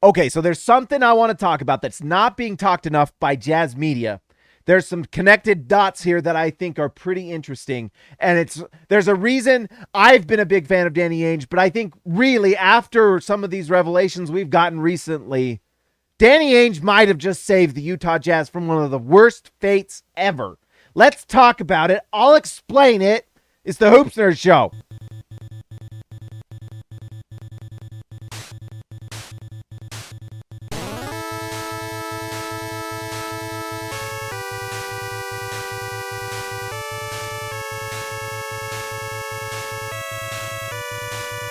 Okay, so there's something I want to talk about that's not being talked enough by Jazz media. There's some connected dots here that I think are pretty interesting. And there's a reason I've been a big fan of Danny Ainge, but I think really after some of these revelations we've gotten recently, Danny Ainge might have just saved the Utah Jazz from one of the worst fates ever. Let's talk about it. I'll explain it. It's the Hoops Nerd Show.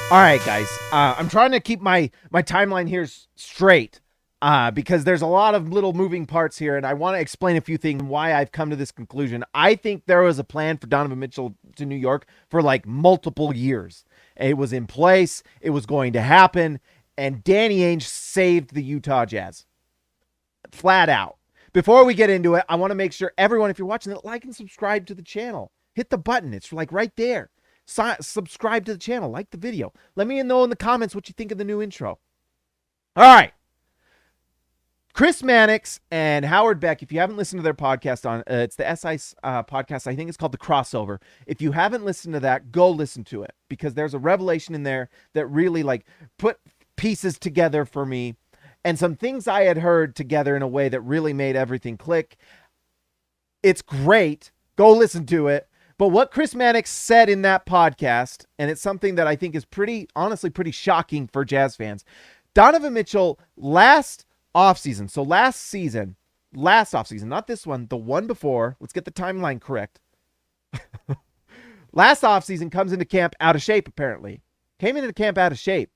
All right, guys. I'm trying to keep my timeline here straight because there's a lot of little moving parts here, and I want to explain a few things and why I've come to this conclusion. I think there was a plan for Donovan Mitchell to New York for like multiple years. It was in place. It was going to happen, and Danny Ainge saved the Utah Jazz. Flat out. Before we get into it, I want to make sure everyone, if you're watching it, like and subscribe to the channel. Hit the button. It's like right there. Subscribe to the channel, like the video. Let me know in the comments what you think of the new intro. All right. Chris Mannix and Howard Beck, if you haven't listened to their podcast on, it's the SI podcast. I think it's called The Crossover. If you haven't listened to that, go listen to it because there's a revelation in there that really like put pieces together for me and some things I had heard together in a way that really made everything click. It's great. Go listen to it. But what Chris Mannix said in that podcast, and it's something that I think is honestly pretty shocking for Jazz fans. Donovan Mitchell last offseason, not this one, the one before, let's get the timeline correct. Last offseason comes into camp out of shape, apparently. Came into camp out of shape.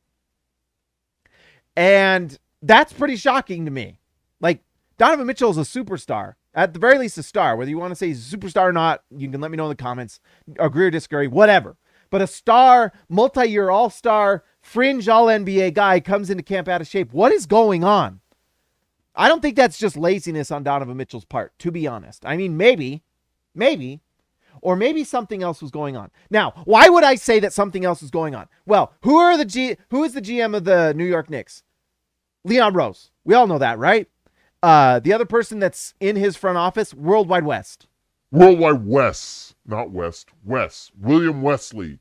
And that's pretty shocking to me. Like, Donovan Mitchell is a superstar. At the very least, a star. Whether you want to say he's a superstar or not, you can let me know in the comments. Agree or disagree, whatever. But a star, multi-year all-star, fringe all-NBA guy comes into camp out of shape. What is going on? I don't think that's just laziness on Donovan Mitchell's part, to be honest. I mean, maybe, or maybe something else was going on. Now, why would I say that something else is going on? Well, who is the GM of the New York Knicks? Leon Rose. We all know that, right? The other person that's in his front office, Wide West. Wide West, not West. West. William Wesley.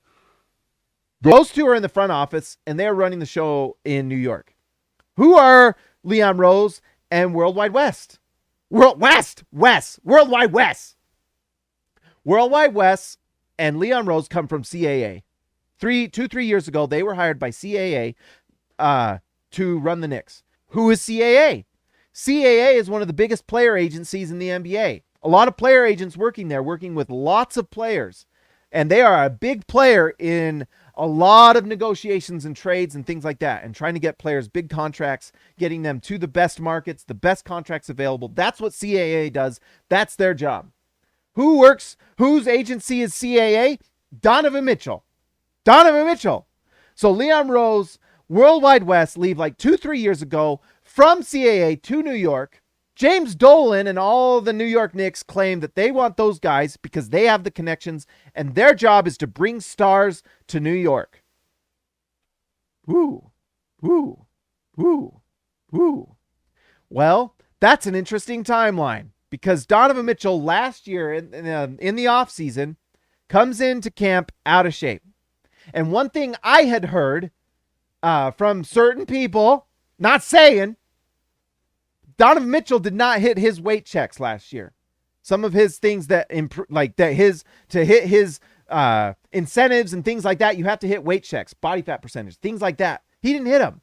Those two are in the front office, and they're running the show in New York. Who are Leon Rose and Wide West? Worldwide West. World Wide West and Leon Rose come from CAA. 3 years ago, they were hired by CAA to run the Knicks. Who is CAA? CAA is one of the biggest player agencies in the NBA. A lot of player agents working there, working with lots of players. And they are a big player in a lot of negotiations and trades and things like that. And trying to get players big contracts, getting them to the best markets, the best contracts available. That's what CAA does. That's their job. Whose agency is CAA? Donovan Mitchell. So Leon Rose, Wide West leave like 2-3 years ago from CAA to New York. James Dolan and all the New York Knicks claim that they want those guys because they have the connections and their job is to bring stars to New York. Woo. Well, that's an interesting timeline because Donovan Mitchell last year in the offseason comes into camp out of shape. And one thing I had heard from certain people, not saying, Donovan Mitchell did not hit his weight checks last year. Some of his things to hit his incentives and things like that, you have to hit weight checks, body fat percentage, things like that. He didn't hit them.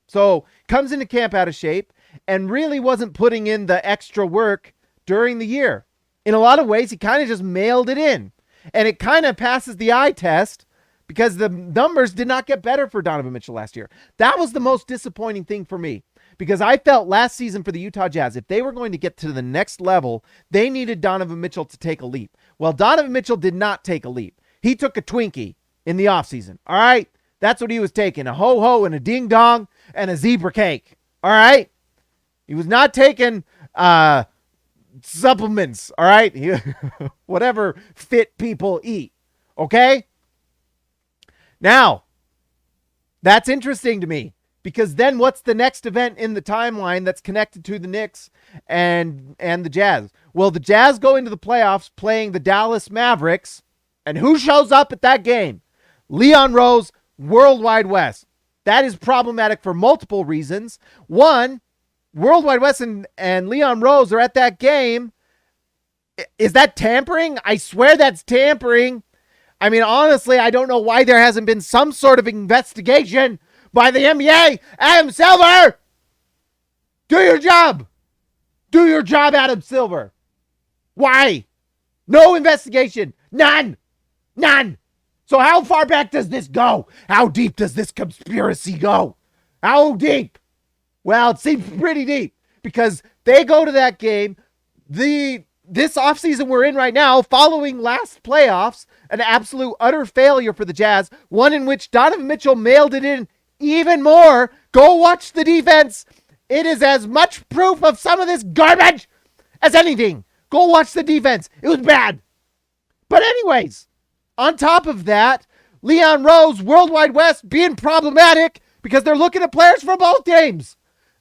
So comes into camp out of shape and really wasn't putting in the extra work during the year. In a lot of ways, he kind of just mailed it in. And it kind of passes the eye test because the numbers did not get better for Donovan Mitchell last year. That was the most disappointing thing for me. Because I felt last season for the Utah Jazz, if they were going to get to the next level, they needed Donovan Mitchell to take a leap. Well, Donovan Mitchell did not take a leap. He took a Twinkie in the offseason. All right? That's what he was taking. A ho-ho and a ding-dong and a zebra cake. All right? He was not taking supplements. All right? Whatever fit people eat. Okay? Now, that's interesting to me. Because then what's the next event in the timeline that's connected to the Knicks and the Jazz? Well, the Jazz go into the playoffs playing the Dallas Mavericks, and who shows up at that game? Leon Rose, World Wide Wes. That is problematic for multiple reasons. One, World Wide Wes and Leon Rose are at that game. Is that tampering? I swear that's tampering. I mean, honestly, I don't know why there hasn't been some sort of investigation by the NBA. Adam Silver! Do your job! Do your job, Adam Silver! Why? No investigation. None! None! So how far back does this go? How deep does this conspiracy go? How deep? Well, it seems pretty deep because they go to that game. This offseason we're in right now, following last playoffs, an absolute utter failure for the Jazz, one in which Donovan Mitchell mailed it in even more. Go watch the defense. It is as much proof of some of this garbage as anything. Go watch the defense. It was bad. But anyways, on top of that, Leon Rose, World Wide West being problematic because they're looking at players from both teams.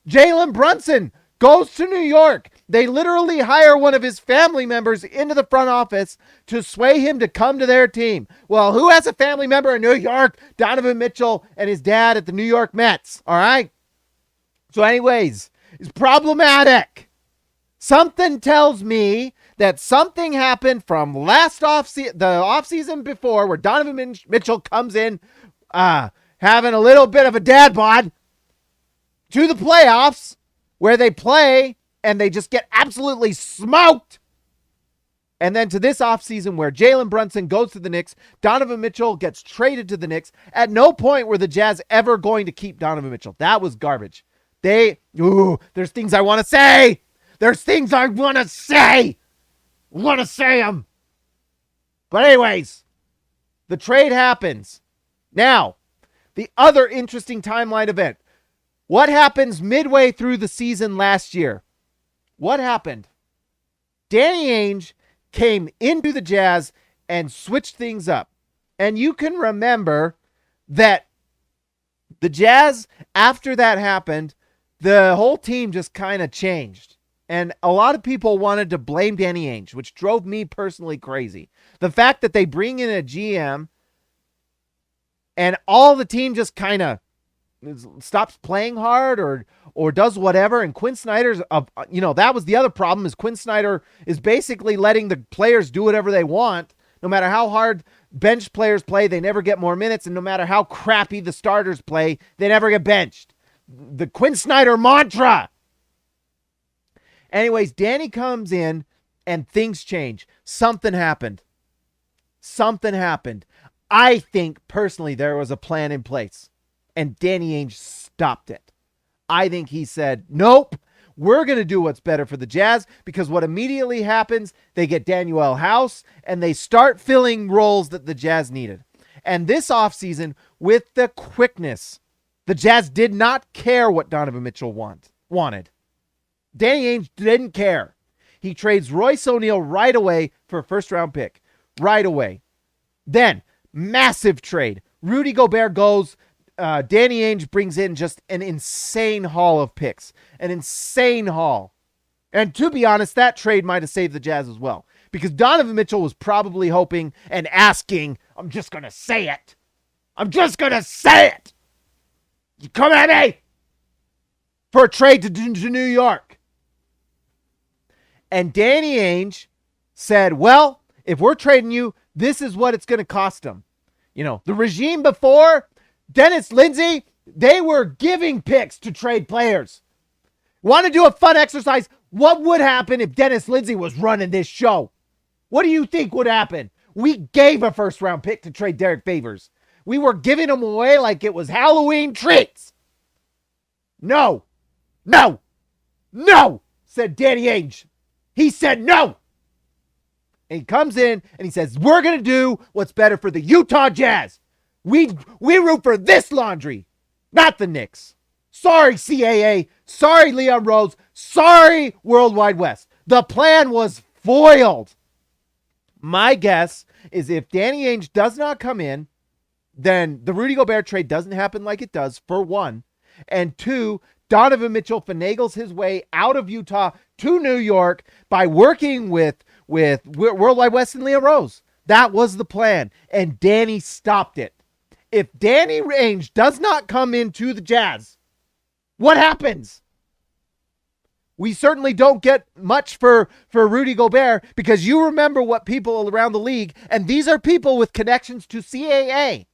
Jalen Brunson goes to New York. They literally hire one of his family members into the front office to sway him to come to their team. Well, who has a family member in New York? Donovan Mitchell and his dad at the New York Mets. All right. So anyways, it's problematic. Something tells me that something happened from the offseason before where Donovan Mitchell comes in having a little bit of a dad bod to the playoffs where they play and they just get absolutely smoked. And then to this offseason where Jalen Brunson goes to the Knicks, Donovan Mitchell gets traded to the Knicks. At no point were the Jazz ever going to keep Donovan Mitchell. That was garbage. There's things I want to say. There's things I want to say. Want to say them. But anyways, the trade happens. Now, the other interesting timeline event. What happens midway through the season last year? What happened? Danny Ainge came into the Jazz and switched things up. And you can remember that the Jazz, after that happened, the whole team just kind of changed. And a lot of people wanted to blame Danny Ainge, which drove me personally crazy. The fact that they bring in a GM and all the team just kind of stops playing hard or does whatever. And Quinn Snyder's, that was the other problem is Quinn Snyder is basically letting the players do whatever they want. No matter how hard bench players play, they never get more minutes. And no matter how crappy the starters play, they never get benched. The Quinn Snyder mantra. Anyways, Danny comes in and things change. Something happened. I think personally there was a plan in place and Danny Ainge stopped it. I think he said, nope, we're going to do what's better for the Jazz because what immediately happens, they get Danuel House and they start filling roles that the Jazz needed. And this offseason, with the quickness, the Jazz did not care what Donovan Mitchell wanted. Danny Ainge didn't care. He trades Royce O'Neal right away for a first-round pick. Right away. Then, massive trade. Rudy Gobert goes. Danny Ainge brings in just an insane haul of picks. An insane haul. And to be honest, that trade might have saved the Jazz as well. Because Donovan Mitchell was probably hoping and asking, I'm just going to say it. You come at me for a trade to New York. And Danny Ainge said, well, if we're trading you, this is what it's going to cost them. The regime before, Dennis Lindsey, they were giving picks to trade players. Want to do a fun exercise? What would happen if Dennis Lindsey was running this show? What do you think would happen? We gave a first-round pick to trade Derek Favors. We were giving them away like it was Halloween treats. No, said Danny Ainge. He said no. And he comes in and he says, we're going to do what's better for the Utah Jazz. We root for this laundry, not the Knicks. Sorry, CAA. Sorry, Leon Rose. Sorry, World Wide West. The plan was foiled. My guess is if Danny Ainge does not come in, then the Rudy Gobert trade doesn't happen like it does, for one. And 2, Donovan Mitchell finagles his way out of Utah to New York by working with World Wide Wes and Leon Rose. That was the plan, and Danny stopped it. If Danny Ainge does not come into the Jazz, what happens? We certainly don't get much for Rudy Gobert, because you remember what people around the league, and these are people with connections to CAA.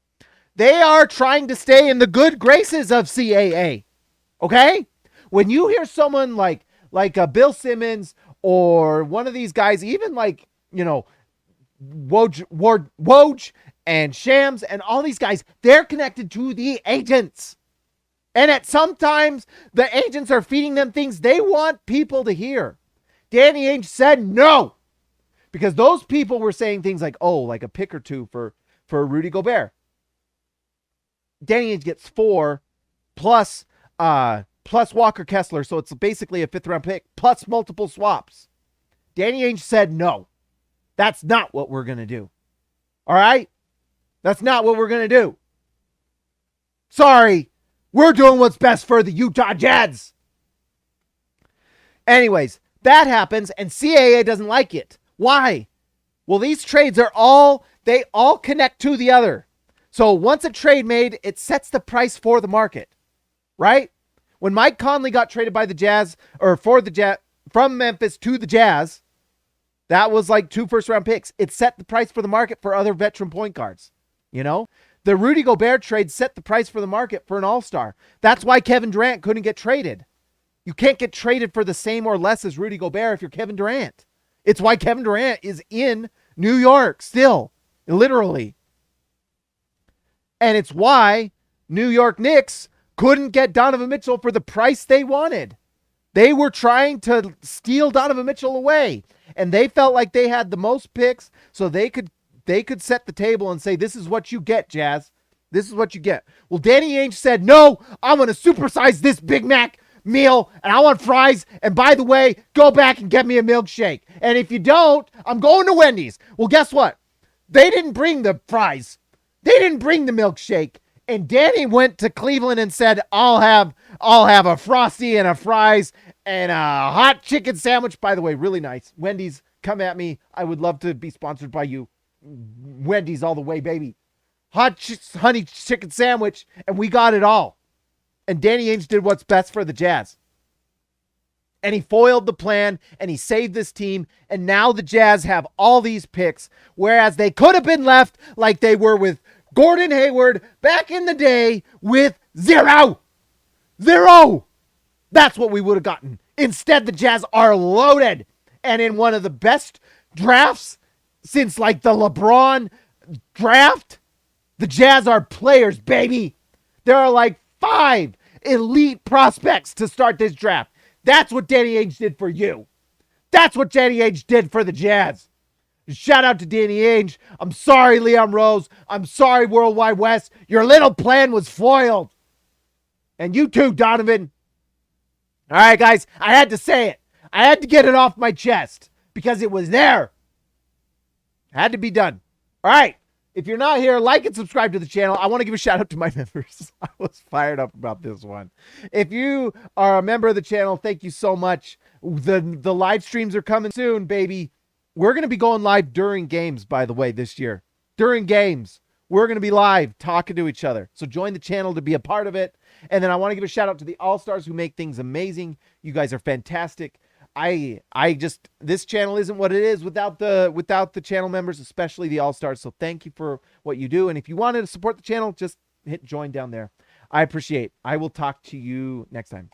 They are trying to stay in the good graces of CAA. Okay? When you hear someone like Bill Simmons or one of these guys, even like, Woj and Shams and all these guys, they're connected to the agents. And at sometimes the agents are feeding them things they want people to hear. Danny Ainge said no, because those people were saying things like, oh, like a pick or 2 for Rudy Gobert. Danny Ainge gets 4 plus Walker Kessler, so it's basically a 5th round pick plus multiple swaps. Danny Ainge said no. That's not what we're going to do. All right? That's not what we're going to do. Sorry. We're doing what's best for the Utah Jazz. Anyways, that happens, and CAA doesn't like it. Why? Well, these trades they all connect to the other. So once a trade made, it sets the price for the market, right? When Mike Conley got traded by the Jazz, or for the Jazz, from Memphis to the Jazz, that was like 2 first-round picks. It set the price for the market for other veteran point guards, The Rudy Gobert trade set the price for the market for an all-star. That's why Kevin Durant couldn't get traded. You can't get traded for the same or less as Rudy Gobert if you're Kevin Durant. It's why Kevin Durant is in New York still, literally. And it's why New York Knicks couldn't get Donovan Mitchell for the price they wanted. They were trying to steal Donovan Mitchell away, and they felt like they had the most picks, so they could set the table and say, this is what you get, Jazz. This is what you get. Well, Danny Ainge said, no, I'm going to supersize this Big Mac meal, and I want fries. And by the way, go back and get me a milkshake. And if you don't, I'm going to Wendy's. Well, guess what? They didn't bring the fries. They didn't bring the milkshake. And Danny went to Cleveland and said, I'll have a Frosty and a fries and a hot chicken sandwich. By the way, really nice. Wendy's, come at me. I would love to be sponsored by you. Wendy's all the way, baby. Honey chicken sandwich, and we got it all. And Danny Ainge did what's best for the Jazz. And he foiled the plan, and he saved this team, and now the Jazz have all these picks, whereas they could have been left like they were with Gordon Hayward back in the day with 0. That's what we would have gotten. Instead, the Jazz are loaded, and in one of the best drafts since like the LeBron draft, the Jazz are players, baby. There are like 5 elite prospects to start this draft. That's what Danny Ainge did for you. That's what Danny Ainge did for the Jazz. Shout out to Danny Ainge. I'm sorry, Leon Rose. I'm sorry, World Wide Wes. Your little plan was foiled. And you too, Donovan. All right, guys. I had to say it. I had to get it off my chest because it was there. Had to be done. All right. If you're not here, like and subscribe to the channel. I want to give a shout out to my members. I was fired up about this one. If you are a member of the channel, thank you so much. The live streams are coming soon, baby. We're going to be going live during games, by the way, this year. During games, we're going to be live talking to each other. So join the channel to be a part of it. And then I want to give a shout out to the All-Stars who make things amazing. You guys are fantastic. This channel isn't what it is without the channel members, especially the All-Stars. So thank you for what you do. And if you wanted to support the channel, just hit join down there. I appreciate it. I will talk to you next time.